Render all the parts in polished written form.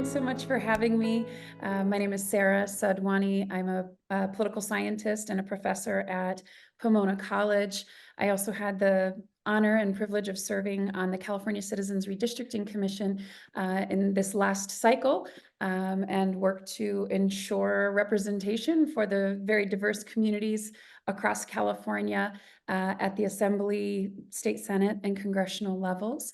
Thanks so much for having me. My name is Sara Sadhwani. I'm a political scientist and a professor at Pomona College. I also had the honor and privilege of serving on the California Citizens Redistricting Commission in this last cycle, and worked to ensure representation for the very diverse communities across California at the Assembly, State Senate, and congressional levels.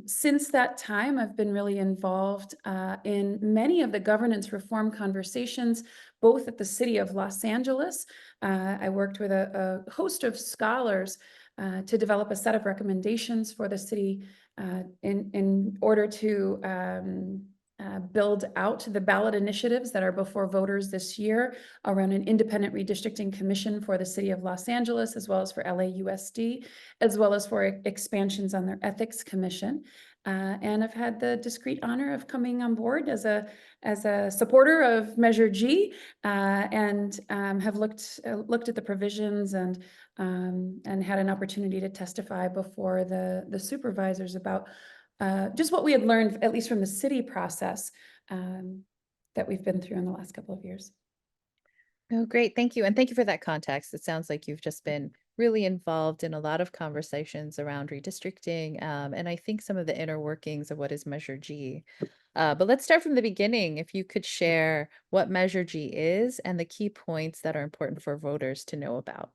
Since that time, I've been really involved in many of the governance reform conversations, both at the City of Los Angeles. I worked with a host of scholars to develop a set of recommendations for the city in order to build out the ballot initiatives that are before voters this year around an independent redistricting commission for the City of Los Angeles, as well as for LAUSD, as well as for expansions on their ethics commission. And I've had the discreet honor of coming on board as a supporter of Measure G, and have looked at the provisions and had an opportunity to testify before the supervisors about just what we had learned, at least from the city process, that we've been through in the last couple of years. Oh, great. Thank you. And thank you for that context. It sounds like you've just been really involved in a lot of conversations around redistricting, and I think some of the inner workings of what is Measure G. But let's start from the beginning. If you could share what Measure G is and the key points that are important for voters to know about.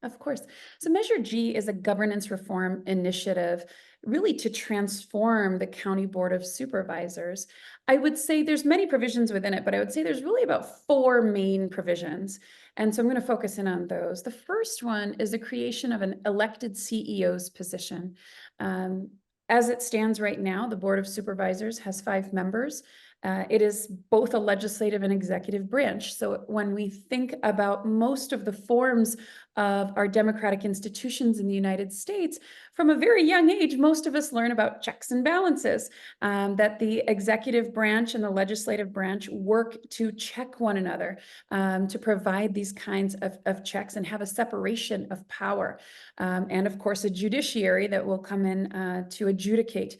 Of course. So Measure G is a governance reform initiative really to transform the County Board of Supervisors. I would say there's many provisions within it, but I would say there's really about four main provisions. And so I'm going to focus in on those. The first one is the creation of an elected CEO's position. As it stands right now, the Board of Supervisors has 5 members. It is both a legislative and executive branch. So when we think about most of the forms of our democratic institutions in the United States, from a very young age, most of us learn about checks and balances, that the executive branch and the legislative branch work to check one another, to provide these kinds of checks and have a separation of power. And of course, a judiciary that will come in to adjudicate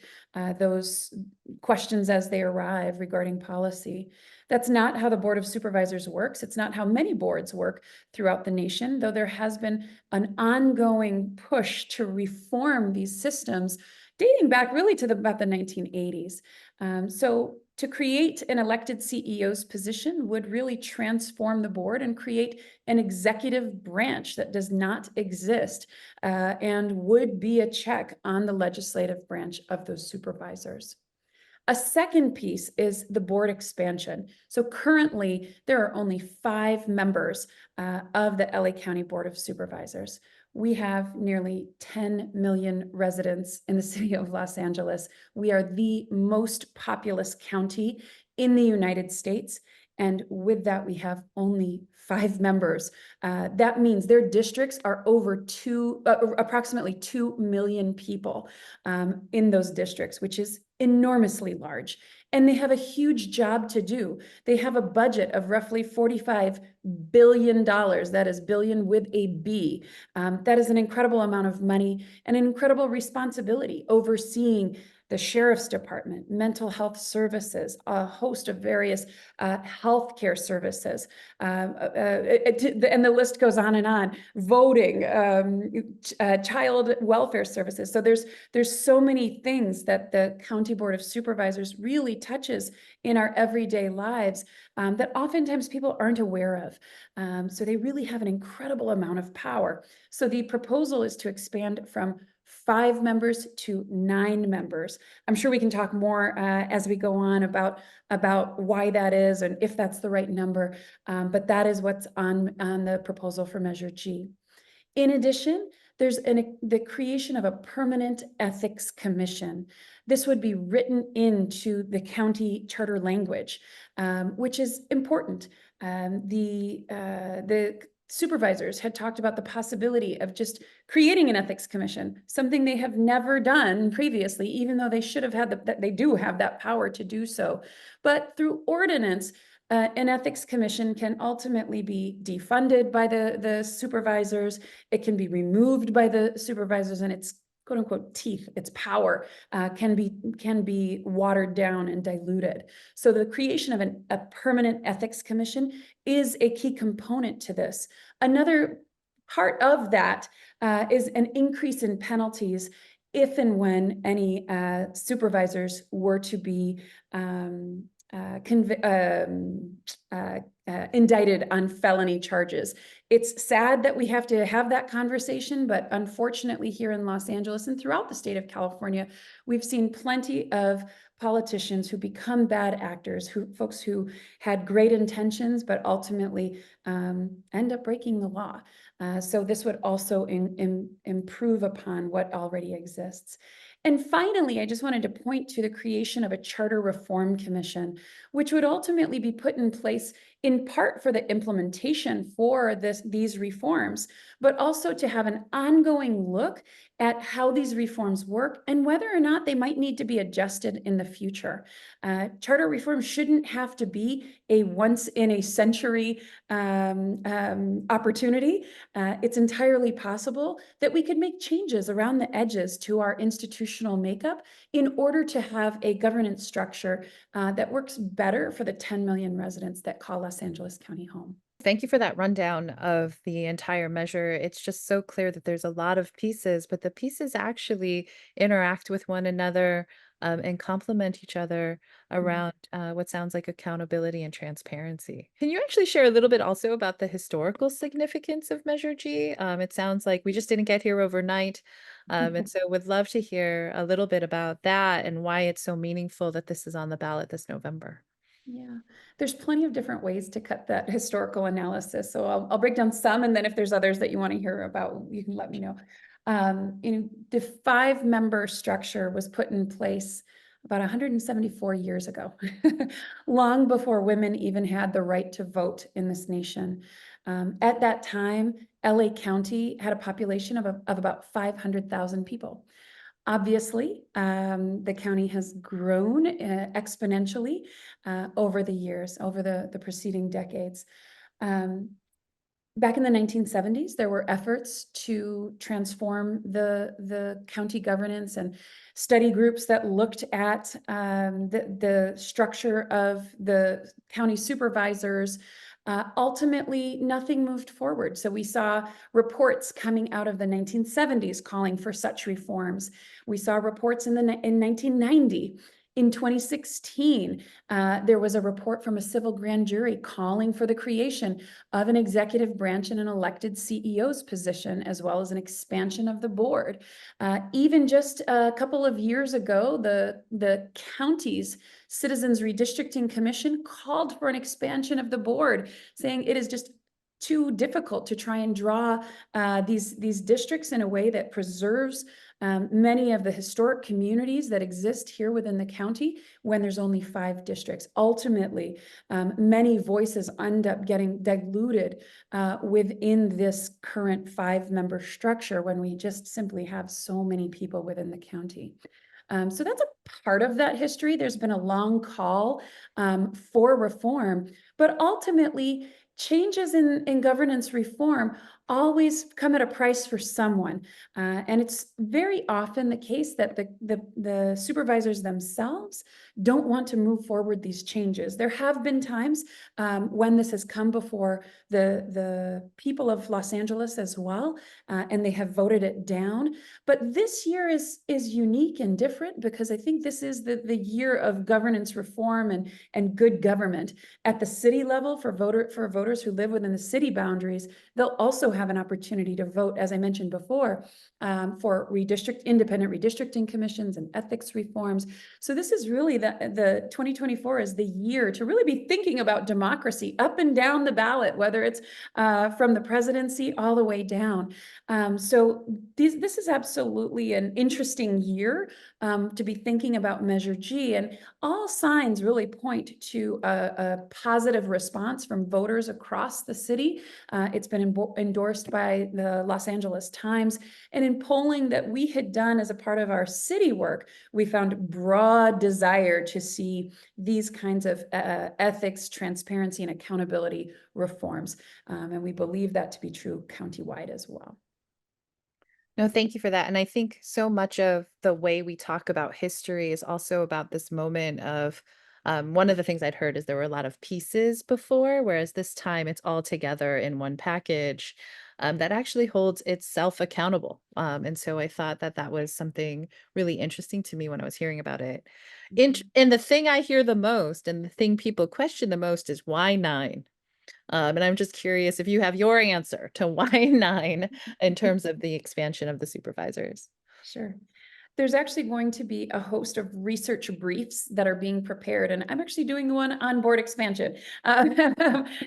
those questions as they arrive regarding policy. That's not how the Board of Supervisors works. It's not how many boards work throughout the nation, though there has been an ongoing push to reform these systems dating back really to about the 1980s. So to create an elected CEO's position would really transform the board and create an executive branch that does not exist, and would be a check on the legislative branch of those supervisors. A second piece is the board expansion. So currently, there are only 5 members of the LA County Board of Supervisors. We have nearly 10 million residents in the city of Los Angeles. We are the most populous county in the United States. And with that, we have only 5 members. That means their districts are over approximately 2 million people in those districts, which is enormously large. And they have a huge job to do. They have a budget of roughly $45 billion. That is billion with a B. That is an incredible amount of money and an incredible responsibility overseeing the sheriff's department, mental health services, a host of various healthcare services, and the list goes on, voting, child welfare services. So there's so many things that the County Board of Supervisors really touches in our everyday lives that oftentimes people aren't aware of. So they really have an incredible amount of power. So the proposal is to expand from 5 members to 9 members. I'm sure we can talk more as we go on about why that is and if that's the right number, but that is what's on the proposal for Measure G. In addition, there's the creation of a permanent ethics commission. This would be written into the county charter language, which is important. The supervisors had talked about the possibility of just creating an ethics commission, something they have never done previously, even though they should have had they do have that power to do so. But through ordinance, an ethics commission can ultimately be defunded by the supervisors. It can be removed by the supervisors, and it's quote unquote teeth, its power, can be watered down and diluted. So the creation of a permanent ethics commission is a key component to this. Another part of that is an increase in penalties if and when any supervisors were to be indicted on felony charges. It's sad that we have to have that conversation, but unfortunately here in Los Angeles and throughout the state of California, we've seen plenty of politicians who become bad actors, folks who had great intentions, but ultimately end up breaking the law. So this would also improve upon what already exists. And finally, I just wanted to point to the creation of a Charter Reform Commission, which would ultimately be put in place in part for the implementation for these reforms, but also to have an ongoing look at how these reforms work and whether or not they might need to be adjusted in the future. Charter reform shouldn't have to be a once in a century opportunity. It's entirely possible that we could make changes around the edges to our institutional makeup in order to have a governance structure that works better for the 10 million residents that call Los Angeles County home. Thank you for that rundown of the entire measure. It's just so clear that there's a lot of pieces, but the pieces actually interact with one another and complement each other around what sounds like accountability and transparency. Can you actually share a little bit also about the historical significance of Measure G? It sounds like we just didn't get here overnight. And so would love to hear a little bit about that and why it's so meaningful that this is on the ballot this November. Yeah, there's plenty of different ways to cut that historical analysis. So I'll break down some, and then if there's others that you want to hear about, you can let me know. The 5-member structure was put in place about 174 years ago, long before women even had the right to vote in this nation. At that time, LA County had a population of about 500,000 people. Obviously, the county has grown exponentially over the years, over the preceding decades. Back in the 1970s, there were efforts to transform the county governance and study groups that looked at the structure of the county supervisors. Ultimately, nothing moved forward. So we saw reports coming out of the 1970s calling for such reforms. We saw reports in 1990. In 2016, there was a report from a civil grand jury calling for the creation of an executive branch and an elected CEO's position, as well as an expansion of the board. Even just a couple of years ago, the county's Citizens Redistricting Commission called for an expansion of the board, saying it is just too difficult to try and draw these districts in a way that preserves many of the historic communities that exist here within the county when there's only 5 districts. Ultimately, many voices end up getting diluted within this current 5-member structure when we just simply have so many people within the county. So that's a part of that history. There's been a long call for reform, but ultimately changes in governance reform always come at a price for someone. And it's very often the case that the supervisors themselves don't want to move forward these changes. There have been times when this has come before the people of Los Angeles as well, and they have voted it down. But this year is unique and different because I think this is the year of governance reform and good government. At the city level, for voters who live within the city boundaries, they'll also have an opportunity to vote, as I mentioned before, for independent redistricting commissions and ethics reforms. So this is really the 2024 is the year to really be thinking about democracy up and down the ballot, whether it's from the presidency all the way down. So this is absolutely an interesting year to be thinking about Measure G, and all signs really point to a positive response from voters across the city. It's been endorsed by the Los Angeles Times, and in polling that we had done as a part of our city work, we found broad desire to see these kinds of ethics, transparency, and accountability reforms. And we believe that to be true countywide as well. No, thank you for that. And I think so much of the way we talk about history is also about this moment of one of the things I'd heard is there were a lot of pieces before, whereas this time it's all together in one package that actually holds itself accountable. And so I thought that that was something really interesting to me when I was hearing about it. Mhm. And the thing I hear the most and the thing people question the most is why nine? And I'm just curious if you have your answer to why 9 in terms of the expansion of the supervisors. Sure. There's actually going to be a host of research briefs that are being prepared, and I'm actually doing the one on board expansion.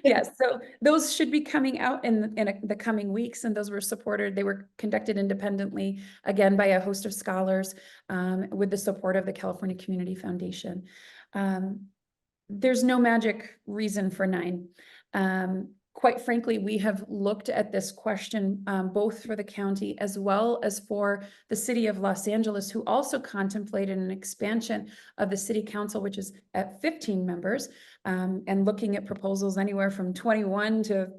Yes, so those should be coming out in the coming weeks, and those were supported. They were conducted independently, again, by a host of scholars with the support of the California Community Foundation. Um, there's no magic reason for 9. Quite frankly, we have looked at this question both for the county as well as for the city of Los Angeles, who also contemplated an expansion of the city council, which is at 15 members, and looking at proposals anywhere from 21 to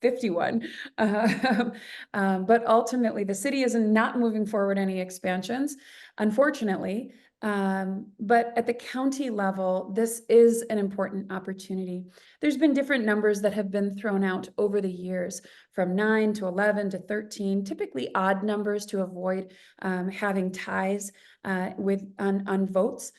51. But ultimately, the city is not moving forward any expansions, unfortunately. But at the county level, this is an important opportunity. There's been different numbers that have been thrown out over the years, from 9 to 11 to 13, typically odd numbers to avoid having ties on votes.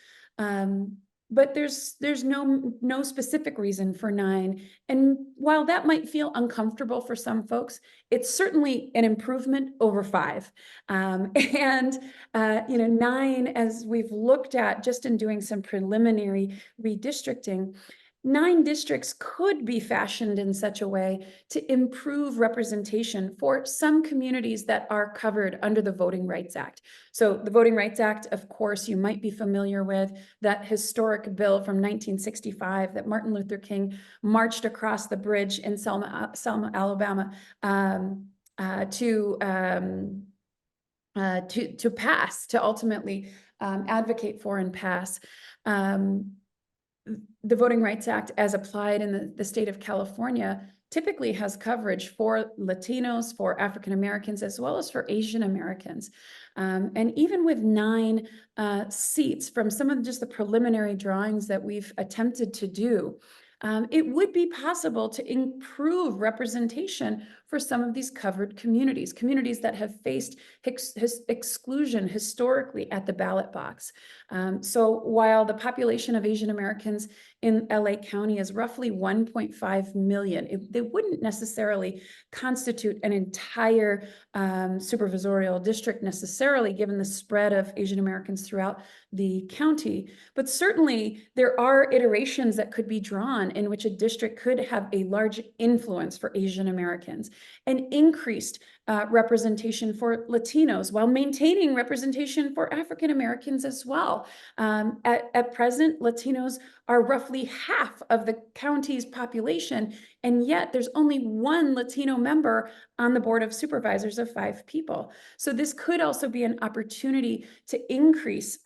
But there's no specific reason for 9. And while that might feel uncomfortable for some folks, it's certainly an improvement over 5. And 9, as we've looked at just in doing some preliminary redistricting, 9 districts could be fashioned in such a way to improve representation for some communities that are covered under the Voting Rights Act. So the Voting Rights Act, of course, you might be familiar with that historic bill from 1965 that Martin Luther King marched across the bridge in Selma, Alabama, to pass, to ultimately advocate for and pass. The Voting Rights Act, as applied in the state of California, typically has coverage for Latinos, for African Americans, as well as for Asian Americans. And even with 9 seats from some of just the preliminary drawings that we've attempted to do, it would be possible to improve representation for some of these covered communities that have faced exclusion historically at the ballot box. So while the population of Asian Americans in LA County is roughly 1.5 million, they wouldn't necessarily constitute an entire supervisorial district necessarily, given the spread of Asian Americans throughout the county. But certainly there are iterations that could be drawn in which a district could have a large influence for Asian Americans and increased representation for Latinos while maintaining representation for African Americans as well. At present, Latinos are roughly half of the county's population, and yet there's only 1 Latino member on the board of supervisors of 5 people. So this could also be an opportunity to increase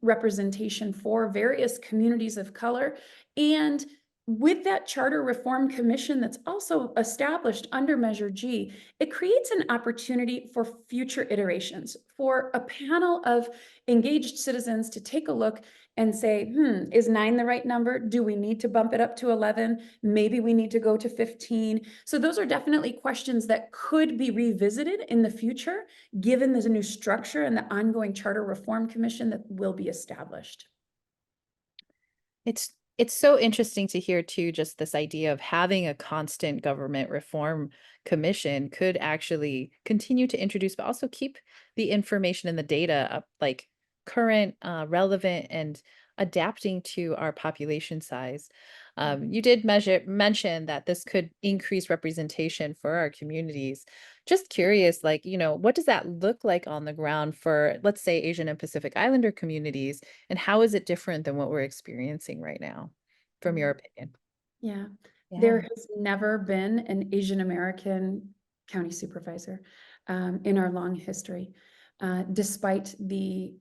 representation for various communities of color. And with that Charter Reform Commission that's also established under Measure G, it creates an opportunity for future iterations, for a panel of engaged citizens to take a look and say, is 9 the right number? Do we need to bump it up to 11? Maybe we need to go to 15. So those are definitely questions that could be revisited in the future, given the new structure and the ongoing Charter Reform Commission that will be established. It's so interesting to hear too, just this idea of having a constant government reform commission could actually continue to introduce, but also keep the information and the data up like current, relevant, and adapting to our population size. You did mention that this could increase representation for our communities. Just curious, like, what does that look like on the ground for, let's say, Asian and Pacific Islander communities? And how is it different than what we're experiencing right now, from your Mm. opinion? Yeah, there Yeah. has never been an Asian American county supervisor in our long history, despite the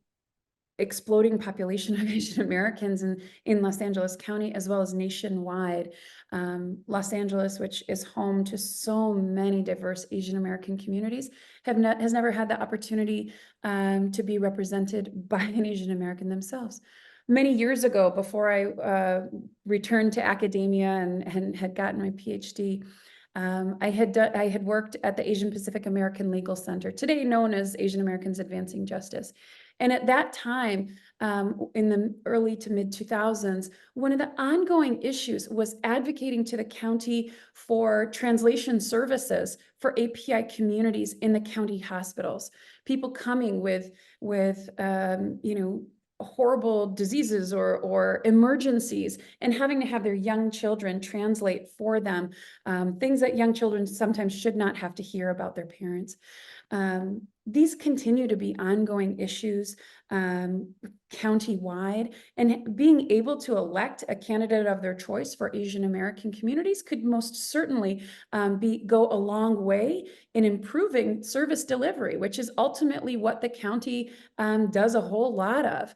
exploding population of Asian Americans in Los Angeles County, as well as nationwide. Los Angeles, which is home to so many diverse Asian American communities, has never had the opportunity to be represented by an Asian American themselves. Many years ago, before I returned to academia and had gotten my PhD, I had worked at the Asian Pacific American Legal Center, today known as Asian Americans Advancing Justice. And at that time, in the early to mid 2000s, one of the ongoing issues was advocating to the county for translation services for API communities in the county hospitals. People coming with horrible diseases or emergencies, and having to have their young children translate for them, things that young children sometimes should not have to hear about their parents. These continue to be ongoing issues county-wide, and being able to elect a candidate of their choice for Asian American communities could most certainly go a long way in improving service delivery, which is ultimately what the county does a whole lot of.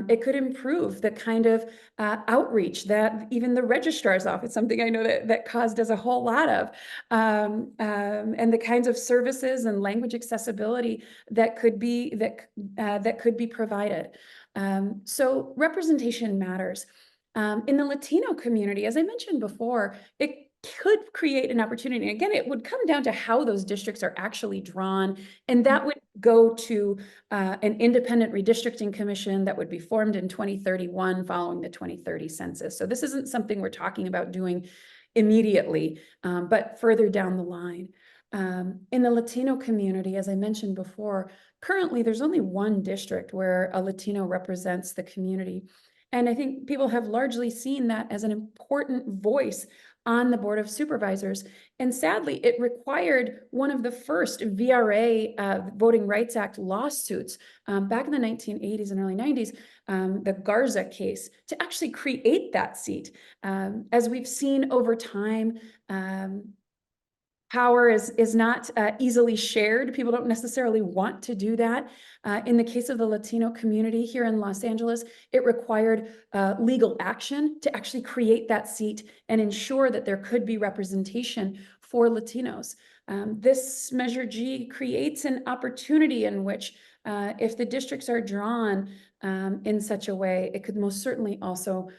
It could improve the kind of outreach that even the registrar's office, something I know that CAUSE does a whole lot of, and the kinds of services and language accessibility that could be provided. So representation matters. In the Latino community, as I mentioned before, it could create an opportunity. Again, it would come down to how those districts are actually drawn, and that would go to an independent redistricting commission that would be formed in 2031 following the 2030 census. So this isn't something we're talking about doing immediately, but further down the line. In the Latino community, as I mentioned before, currently there's only one district where a Latino represents the community. And I think people have largely seen that as an important voice on the Board of Supervisors. And sadly, it required one of the first VRA, Voting Rights Act lawsuits back in the 1980s and early 90s, the Garza case, to actually create that seat. As we've seen over time, power is not easily shared. People don't necessarily want to do that. In the case of the Latino community here in Los Angeles, it required legal action to actually create that seat and ensure that there could be representation for Latinos. This Measure G creates an opportunity in which, if the districts are drawn in such a way, it could most certainly also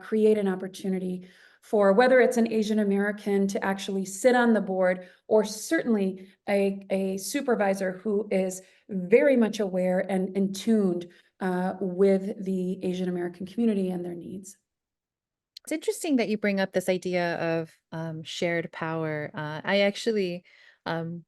create an opportunity for whether it's an Asian American to actually sit on the board, or certainly a supervisor who is very much aware and tuned with the Asian American community and their needs. It's interesting that you bring up this idea of shared power. I actually um,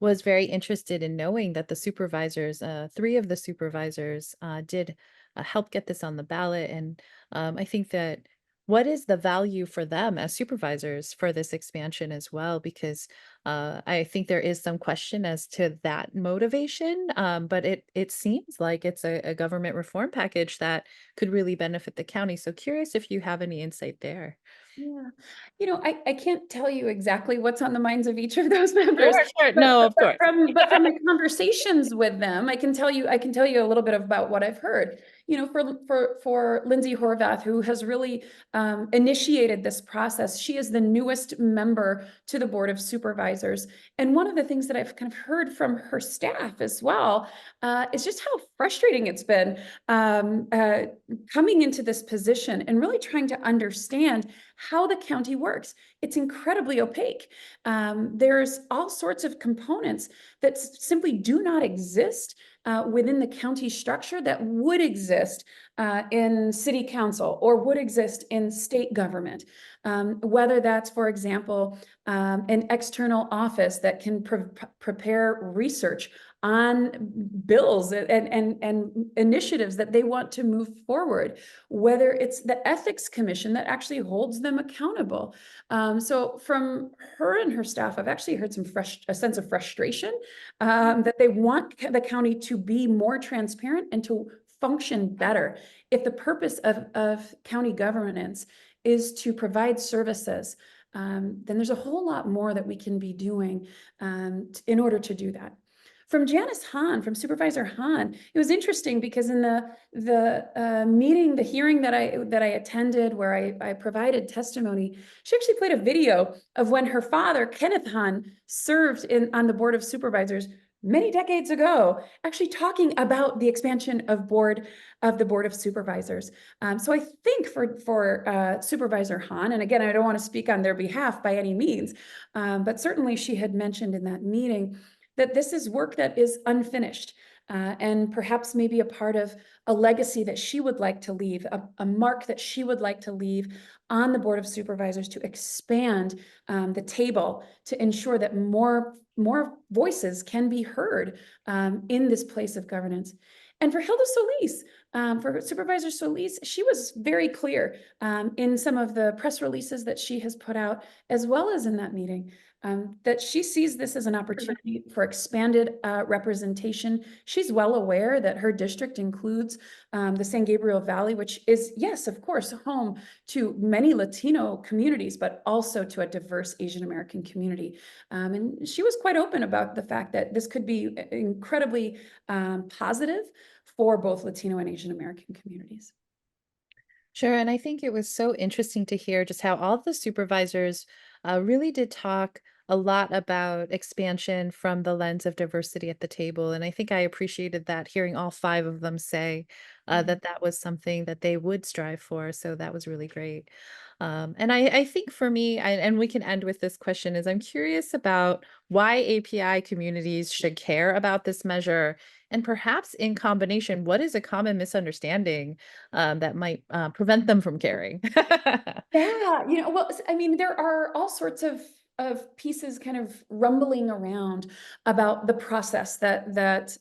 was very interested in knowing that the supervisors, three of the supervisors, did help get this on the ballot. And I think that what is the value for them as supervisors for this expansion as well? Because I think there is some question as to that motivation, but it seems like it's a government reform package that could really benefit the county. So curious if you have any insight there. Yeah. I can't tell you exactly what's on the minds of each of those members, Sure, sure. No, of course. but from the conversations with them, I can tell you a little bit about what I've heard. For Lindsay Horvath, who has really initiated this process, she is the newest member to the Board of Supervisors. And one of the things that I've kind of heard from her staff as well is just how frustrating it's been coming into this position and really trying to understand how the county works. It's incredibly opaque. There's all sorts of components that simply do not exist within the county structure that would exist in city council or would exist in state government. Whether that's, for example, an external office that can prepare research on bills and initiatives that they want to move forward, whether it's the ethics commission that actually holds them accountable. So from her and her staff, I've actually heard a sense of frustration that they want the county to be more transparent and to function better. If the purpose of county governance is to provide services, then there's a whole lot more that we can be doing in order to do that. From Janice Hahn, from Supervisor Hahn, it was interesting because in the meeting, the hearing that I attended, where I provided testimony, she actually played a video of when her father, Kenneth Hahn, served on the Board of Supervisors many decades ago, actually talking about the expansion of the Board of Supervisors. So I think for Supervisor Hahn, and again, I don't want to speak on their behalf by any means, but certainly she had mentioned in that meeting that this is work that is unfinished, and perhaps maybe a part of a legacy that she would like to leave, a mark that she would like to leave on the Board of Supervisors to expand the table to ensure that more voices can be heard in this place of governance. And for Hilda Solis, for Supervisor Solis, she was very clear in some of the press releases that she has put out, as well as in that meeting, that she sees this as an opportunity for expanded representation. She's well aware that her district includes the San Gabriel Valley, which is, yes, of course, home to many Latino communities, but also to a diverse Asian American community. And she was quite open about the fact that this could be incredibly positive for both Latino and Asian American communities. Sure. And I think it was so interesting to hear just how all the supervisors really did talk a lot about expansion from the lens of diversity at the table. And I think I appreciated that, hearing all five of them say that that was something that they would strive for. So that was really great. And I think for me, and we can end with this question, is I'm curious about why API communities should care about this measure. And perhaps in combination, what is a common misunderstanding that might prevent them from caring? Yeah, well, I mean, there are all sorts of pieces kind of rumbling around about the process that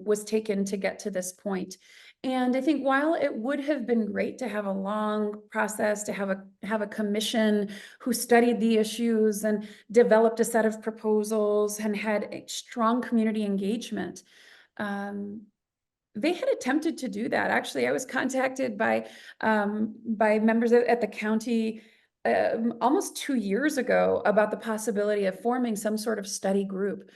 was taken to get to this point. And I think while it would have been great to have a long process, to have a commission who studied the issues and developed a set of proposals and had a strong community engagement, um, they had attempted to do that. Actually, I was contacted by members at the county almost 2 years ago about the possibility of forming some sort of study group.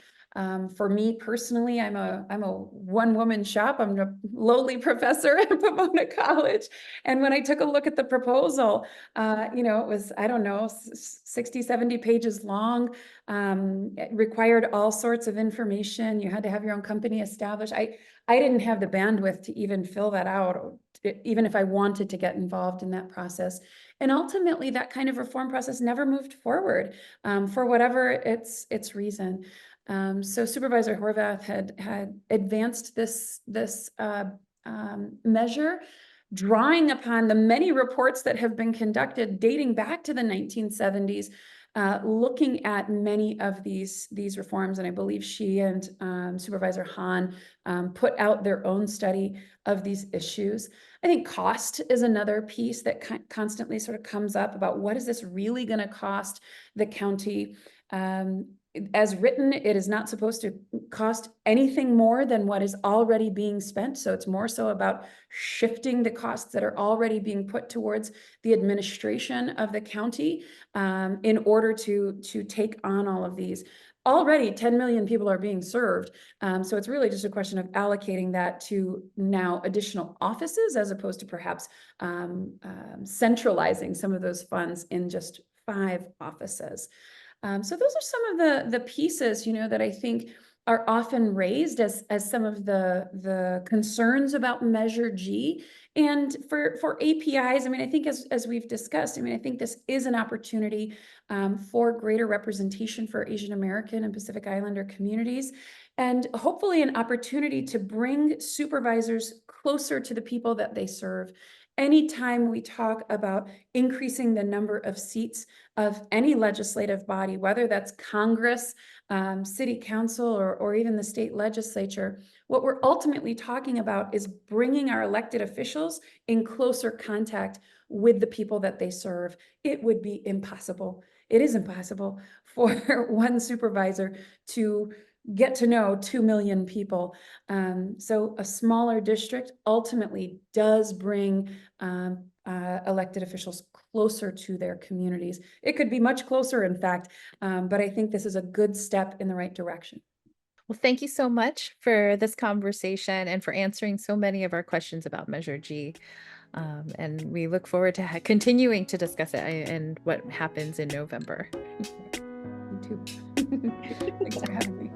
For me personally, I'm a one-woman shop. I'm a lowly professor at Pomona College. And when I took a look at the proposal, it was, I don't know, 60, 70 pages long. It required all sorts of information. You had to have your own company established. I didn't have the bandwidth to even fill that out, even if I wanted to get involved in that process. And ultimately, that kind of reform process never moved forward for whatever its reason. So Supervisor Horvath had advanced this measure, drawing upon the many reports that have been conducted dating back to the 1970s, looking at many of these reforms. And I believe she and Supervisor Hahn put out their own study of these issues. I think cost is another piece that constantly sort of comes up about what is this really going to cost the county. As written, it is not supposed to cost anything more than what is already being spent. So it's more so about shifting the costs that are already being put towards the administration of the county in order to take on all of these. Already 10 million people are being served. So it's really just a question of allocating that to now additional offices, as opposed to perhaps centralizing some of those funds in just 5 offices. So those are some of the pieces, that I think are often raised as some of the concerns about Measure G. And for APIs, I mean, I think as we've discussed, I mean, I think this is an opportunity for greater representation for Asian American and Pacific Islander communities, and hopefully an opportunity to bring supervisors closer to the people that they serve. Anytime we talk about increasing the number of seats of any legislative body, whether that's Congress, city council, or even the state legislature, what we're ultimately talking about is bringing our elected officials in closer contact with the people that they serve. It would be impossible. It is impossible for one supervisor to get to know 2 million people. So a smaller district ultimately does bring elected officials closer to their communities. It could be much closer, in fact, but I think this is a good step in the right direction. Well, thank you so much for this conversation and for answering so many of our questions about Measure G. And we look forward to continuing to discuss it and what happens in November. You too. Thanks for having me.